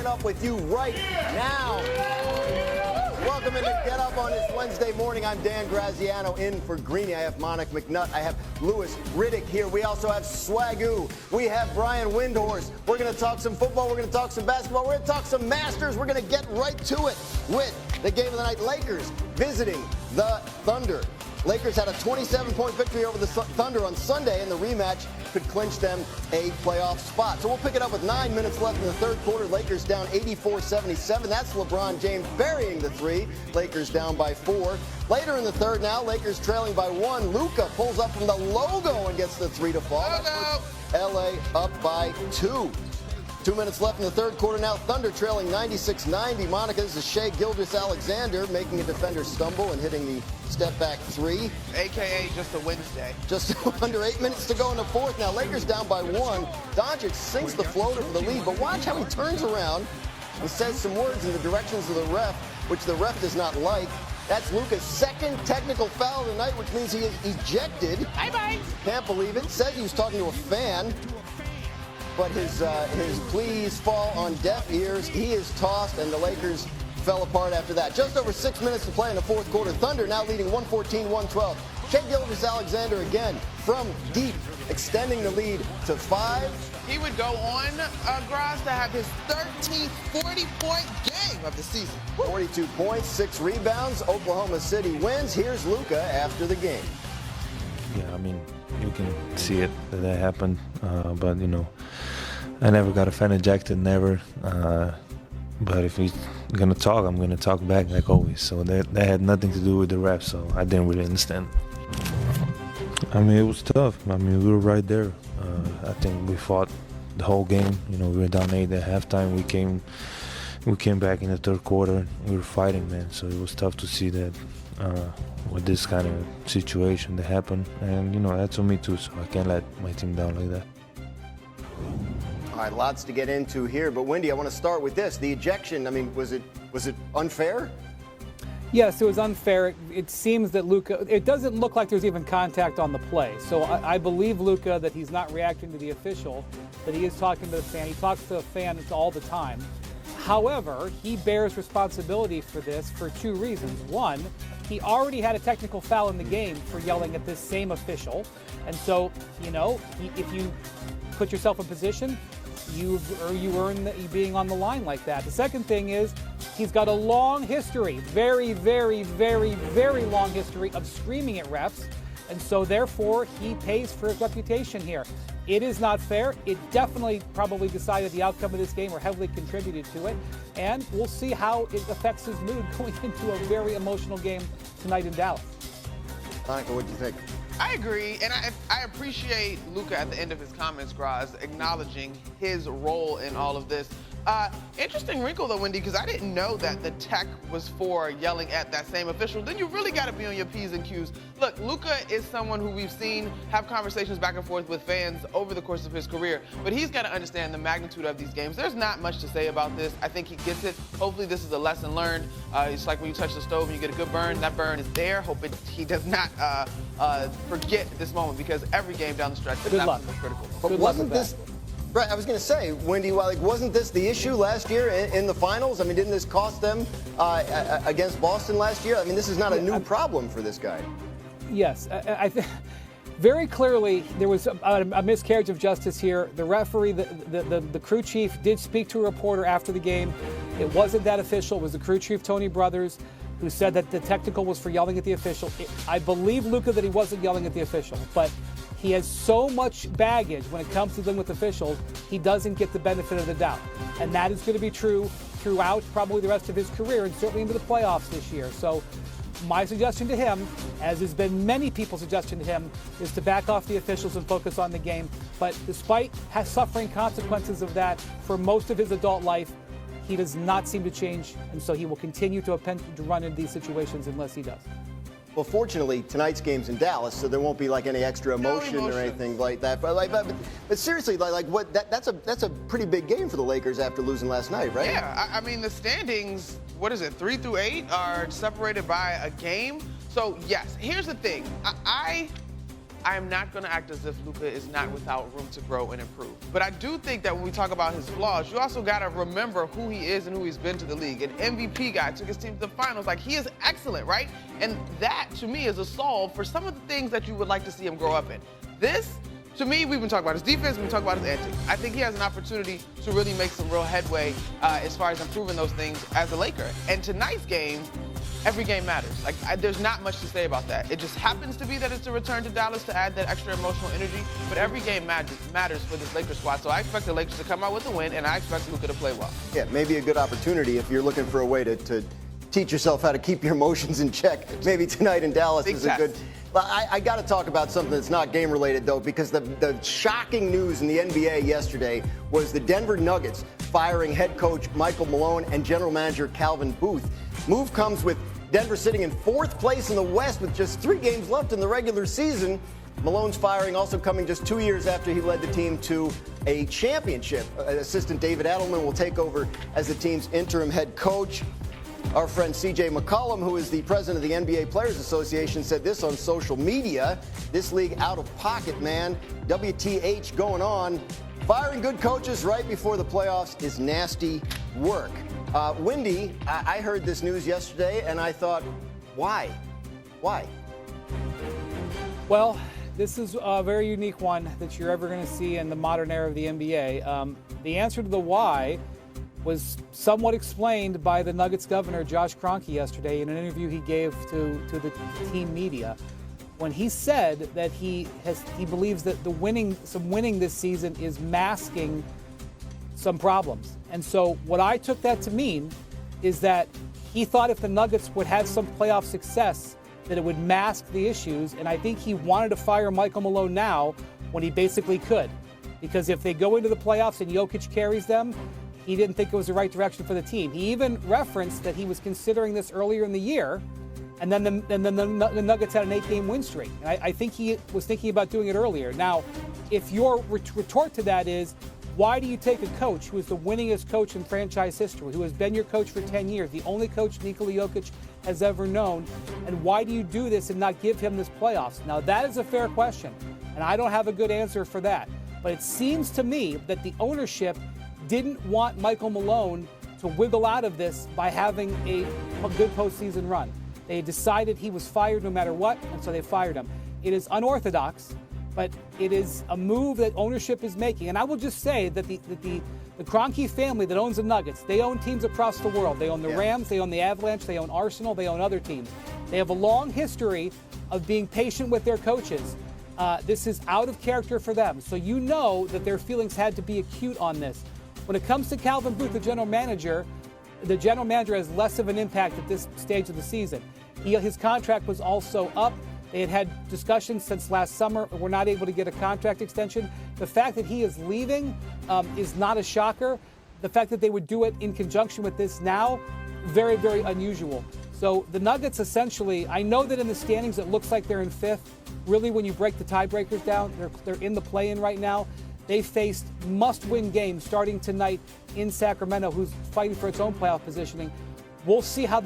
it up with you right now. Welcome into Get Up on this Wednesday morning. I'm Dan Graziano in for Greeny. I have Monik McNutt. I have Lewis Redick here. We also have Swagoo. We have Brian Windhorst. We're going to talk some football. We're going to talk some basketball. We're going to talk some Masters. We're going to get right to it with the game of the night. Lakers visiting the Thunder. Lakers had a 27-point victory over the Thunder on Sunday, and the rematch could clinch them a playoff spot. So we'll pick it up with 9 minutes left in the third quarter. Lakers down 84-77. That's LeBron James burying the three. Lakers down by 4. Later in the third now, Lakers trailing by 1. Luka pulls up from the logo and gets the 3 to fall. LA up by 2. 2 minutes left in the third quarter now. Thunder trailing 96-90. Monica, this is Shai Gilgeous-Alexander making a defender stumble and hitting the step-back 3. AKA just a Wednesday. Just under 8 minutes to go in the fourth. Now Lakers down by 1. Doncic sinks the floater for the lead, but watch how he turns around and says some words in the directions of the ref, which the ref does not like. That's Luka's second technical foul of the night, which means he is ejected. Bye-bye. Can't believe it. Says he was talking to a fan, but his pleas fall on deaf ears. He is tossed, and the Lakers fell apart after that. Just over 6 minutes to play in the fourth quarter. Thunder now leading 114-112. Shai Gilgeous-Alexander again from deep, extending the lead to 5. He would go on, Graz, to have his 13th 40-point game of the season. 42 points, 6 rebounds. Oklahoma City wins. Here's Luka after the game. Yeah, I mean, you can see it that happened, but you know, I never got a fan ejected, never. But if he's gonna talk, I'm gonna talk back like always. So that had nothing to do with the ref, so I didn't really understand. I mean, it was tough. I mean, we were right there. I think we fought the whole game. You know, we were down 8 at halftime. We came back in the third quarter. We were fighting, man. So it was tough to see that with this kind of situation that happened. And you know, that's on me too. So I can't let my team down like that. All right, lots to get into here, but Wendy, I want to start with this. The ejection, I mean, was it unfair? Yes, it was unfair. It seems that Luka, it doesn't look like there's even contact on the play. So I believe Luka that he's not reacting to the official, that he is talking to the fan. He talks to the fan all the time. However, he bears responsibility for this for 2 reasons. One, he already had a technical foul in the game for yelling at this same official. And so, you know, if you put yourself in position, you earn being on the line like that. The second thing is he's got a long history, very, very, very, very long history of screaming at refs, and so therefore he pays for his reputation here. It is not fair. It definitely probably decided the outcome of this game or heavily contributed to it, and we'll see how it affects his mood going into a very emotional game tonight in Dallas. Monica, what do you think? I agree, and I appreciate Luka at the end of his comments, Graz, acknowledging his role in all of this. Interesting wrinkle, though, Wendy, because I didn't know that the tech was for yelling at that same official. Then you really got to be on your P's and Q's. Look, Luka is someone who we've seen have conversations back and forth with fans over the course of his career, but he's got to understand the magnitude of these games. There's not much to say about this. I think he gets it. Hopefully this is a lesson learned. It's like when you touch the stove and you get a good burn. That burn is there. Hope he does not forget this moment, because every game down the stretch is absolutely critical. But wasn't this... Right, I was going to say, Wendy, wasn't this the issue last year in the finals? I mean, didn't this cost them against Boston last year? I mean, this is not a new problem for this guy. Yes, I think very clearly there was a miscarriage of justice here. The referee, the crew chief, did speak to a reporter after the game. It wasn't that official. It was the crew chief, Tony Brothers, who said that the technical was for yelling at the official. I believe, Luka, that he wasn't yelling at the official, but he has so much baggage when it comes to dealing with officials, he doesn't get the benefit of the doubt. And that is going to be true throughout probably the rest of his career and certainly into the playoffs this year. So my suggestion to him, as has been many people's suggestion to him, is to back off the officials and focus on the game. But despite suffering consequences of that for most of his adult life, he does not seem to change, and so he will continue to run into these situations unless he does. Well, fortunately, tonight's game's in Dallas, so there won't be like any extra emotion or anything like that. But seriously, that's a pretty big game for the Lakers after losing last night, right? Yeah, I mean the standings, what is it, 3 through 8 are separated by a game. So yes, here's the thing. I am not going to act as if Luka is not without room to grow and improve. But I do think that when we talk about his flaws, you also got to remember who he is and who he's been to the league. An MVP guy, took his team to the finals. Like, he is excellent, right? And that, to me, is a solve for some of the things that you would like to see him grow up in. This, to me, we've been talking about his defense, we've been talking about his antics. I think he has an opportunity to really make some real headway as far as improving those things as a Laker. And tonight's game, every game matters. Like, there's not much to say about that. It just happens to be that it's a return to Dallas to add that extra emotional energy, but every game matters for this Lakers squad. So I expect the Lakers to come out with a win, and I expect Luka to play well. Yeah, maybe a good opportunity if you're looking for a way to teach yourself how to keep your emotions in check. Maybe tonight in Dallas is a good. I got to talk about something that's not game related though, because the shocking news in the NBA yesterday was the Denver Nuggets firing head coach Michael Malone and general manager Calvin Booth. Move comes with Denver sitting in 4th place in the West with just 3 games left in the regular season. Malone's firing also coming just 2 years after he led the team to a championship. Assistant David Adelman will take over as the team's interim head coach. Our friend CJ McCollum, who is the president of the NBA Players Association, said this on social media. This league out of pocket, man. WTH going on. Firing good coaches right before the playoffs is nasty work. Windy, I heard this news yesterday, and I thought, why? Why? Well, this is a very unique one that you're ever going to see in the modern era of the NBA. The answer to the why was somewhat explained by the Nuggets governor, Josh Kroenke, yesterday in an interview he gave to the team media, when he said that he believes that some winning this season is masking some problems. And so what I took that to mean is that he thought if the Nuggets would have some playoff success, that it would mask the issues. And I think he wanted to fire Michael Malone now when he basically could. Because if they go into the playoffs and Jokic carries them, he didn't think it was the right direction for the team. He even referenced that he was considering this earlier in the year, and then the Nuggets had an 8-game win streak. And I think he was thinking about doing it earlier. Now, if your retort to that is, why do you take a coach who is the winningest coach in franchise history, who has been your coach for 10 years, the only coach Nikola Jokic has ever known, and why do you do this and not give him this playoffs? Now, that is a fair question, and I don't have a good answer for that. But it seems to me that the ownership didn't want Michael Malone to wiggle out of this by having a good postseason run. They decided he was fired no matter what, and so they fired him. It is unorthodox, but it is a move that ownership is making. And I will just say that the Kroenke family that owns the Nuggets, they own teams across the world. They own the Rams, they own the Avalanche, they own Arsenal, they own other teams. They have a long history of being patient with their coaches. This is out of character for them. So you know that their feelings had to be acute on this. When it comes to Calvin Booth, the general manager has less of an impact at this stage of the season. His contract was also up. They had discussions since last summer. We're not able to get a contract extension. The fact that he is leaving is not a shocker. The fact that they would do it in conjunction with this now, very, very unusual. So the Nuggets essentially, I know that in the standings it looks like they're in 5th. Really, when you break the tiebreakers down, they're in the play-in right now. They faced must-win games starting tonight in Sacramento, who's fighting for its own playoff positioning. We'll see how the